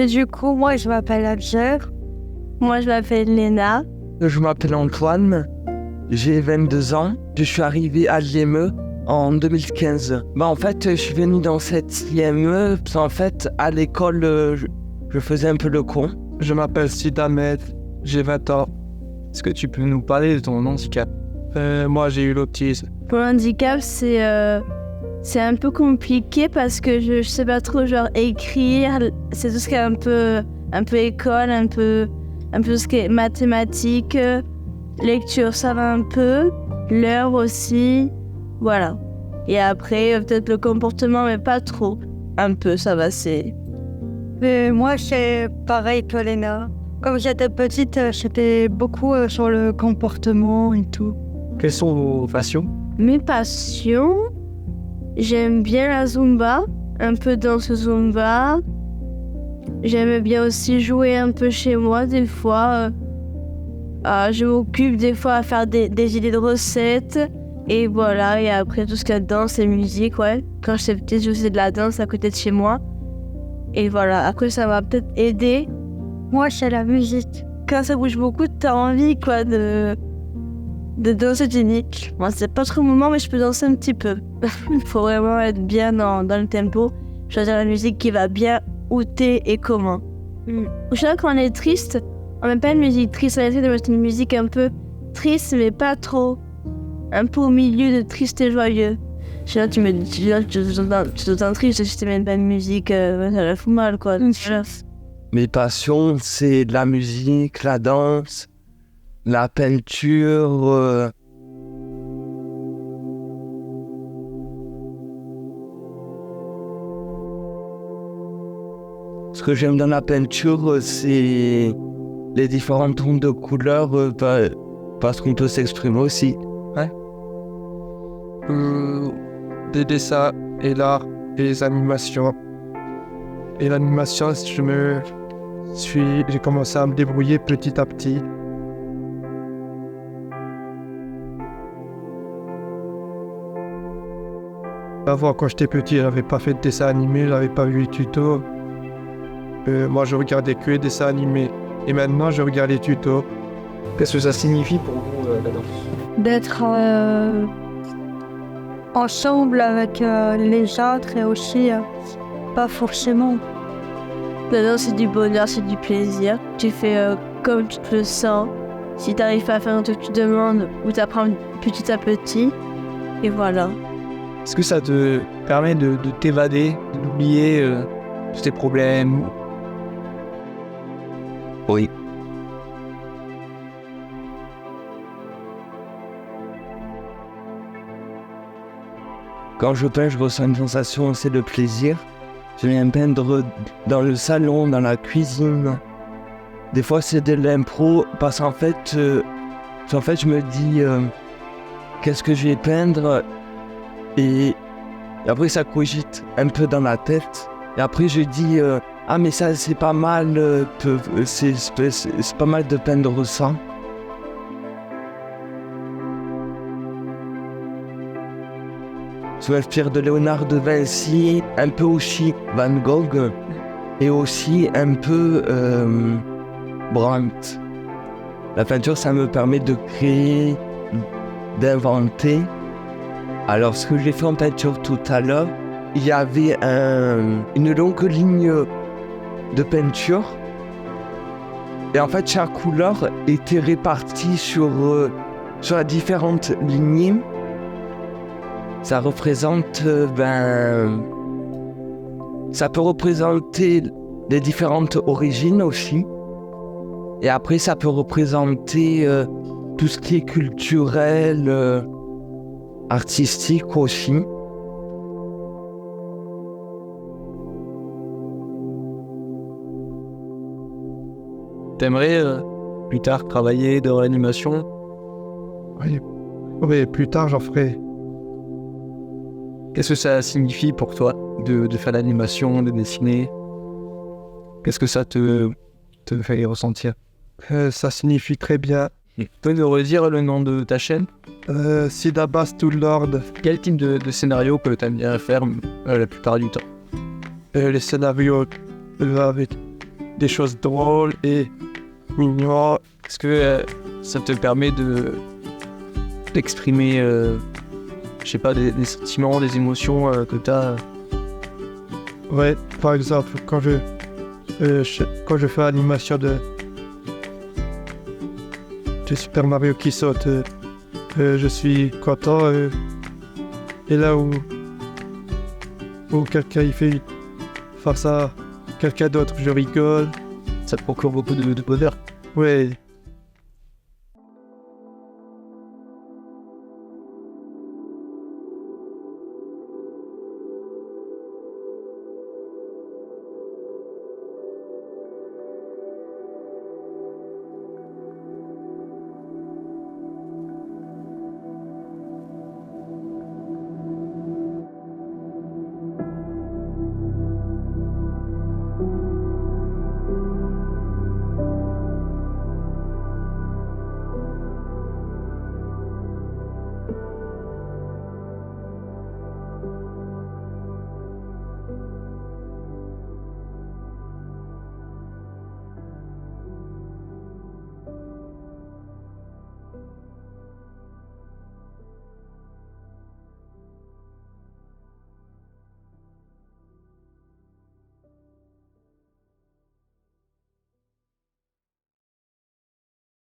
Mais du coup, moi, je m'appelle Adjer. Moi, je m'appelle Léna. Je m'appelle Antoine, j'ai 22 ans. Je suis arrivé à l'IME en 2015. En fait, je suis venu dans cette IME parce qu'en fait, à l'école, je faisais un peu le con. Je m'appelle Sid Ahmed, j'ai 20 ans. Est-ce que tu peux nous parler de ton handicap? Moi, j'ai eu l'autisme. Pour le handicap, c'est un peu compliqué parce que je sais pas trop genre écrire. C'est tout ce qui est un peu école, un peu tout ce qui est mathématiques, lecture, ça va un peu. L'heure aussi, voilà. Et après, peut-être le comportement, mais pas trop. Un peu, ça va, c'est... Mais moi, c'est pareil que Léna. Comme j'étais petite, j'étais beaucoup sur le comportement et tout. Quelles sont vos passions? Mes passions, j'aime bien la Zumba, un peu danse Zumba. J'aime bien aussi jouer un peu chez moi des fois. Je m'occupe des fois à faire des idées de recettes. Et voilà, et après tout ce qu'il y a de danse et musique, ouais. Quand j'étais petite, je faisais de la danse à côté de chez moi. Et voilà, après ça m'a peut-être aidé. Moi, c'est la musique. Quand ça bouge beaucoup, t'as envie quoi de danser du nique. Moi, c'est pas trop mon moment, mais je peux danser un petit peu. Il faut vraiment être bien dans le tempo. Choisir la musique qui va bien où t'es et comment. Je sais quand on est triste, on met pas une musique triste, on essaie de mettre une musique un peu triste, mais pas trop. Un peu au milieu de triste et joyeux. Je sais là, tu t'entends triste si tu mets pas une musique, ça la fout mal quoi. Mes passions, c'est la musique, la danse, la peinture. Ce que j'aime dans la peinture, c'est les différents tons de couleurs, parce qu'on peut s'exprimer aussi. Ouais. Des dessins et l'art et les animations. Et l'animation, j'ai commencé à me débrouiller petit à petit. Avant, quand j'étais petit, je n'avais pas fait de dessin animé, je n'avais pas vu les tutos. Moi, je regardais que les dessins animés. Et maintenant, je regarde les tutos. Qu'est-ce que ça signifie pour vous, la danse? D'être ensemble avec les autres et aussi pas forcément. La danse, c'est du bonheur, c'est du plaisir. Tu fais comme tu te le sens. Si tu n'arrives pas à faire ce que tu demandes, ou tu apprends petit à petit. Et voilà. Est-ce que ça te permet de t'évader, d'oublier tous tes problèmes? Oui. Quand je peins, je ressens une sensation, c'est de plaisir. Je viens peindre dans le salon, dans la cuisine. Des fois, c'est de l'impro, parce qu'en fait, je me dis qu'est-ce que je vais peindre, et après ça cogite un peu dans la tête. Et après, je dis ah mais ça c'est pas mal, c'est pas mal de peindre ça. Je m'inspire de Léonard de Vinci, un peu aussi Van Gogh et aussi un peu Brandt. La peinture, ça me permet de créer, d'inventer. Alors, ce que j'ai fait en peinture tout à l'heure, il y avait une longue ligne de peinture. Et en fait, chaque couleur était répartie sur différentes lignes. Ça représente, ça peut représenter les différentes origines aussi. Et après, ça peut représenter tout ce qui est culturel, artistique aussi. T'aimerais plus tard travailler dans l'animation? Oui, plus tard j'en ferai. Qu'est-ce que ça signifie pour toi de faire l'animation, de dessiner? Qu'est-ce que ça te fait ressentir? Ça signifie très bien. Tu peux nous redire le nom de ta chaîne? Sid Abbas to Lord. Quel type de scénario que tu aimes bien faire la plupart du temps? Les scénarios avec des choses drôles et mignonnes. Est-ce que ça te permet d'exprimer, je sais pas, des sentiments, des émotions que tu as? Ouais, par exemple, quand je fais l'animation de Super Mario qui saute, je suis content. Et là où quelqu'un il fait face à quelqu'un d'autre, je rigole. Ça te procure beaucoup de bonheur. Ouais,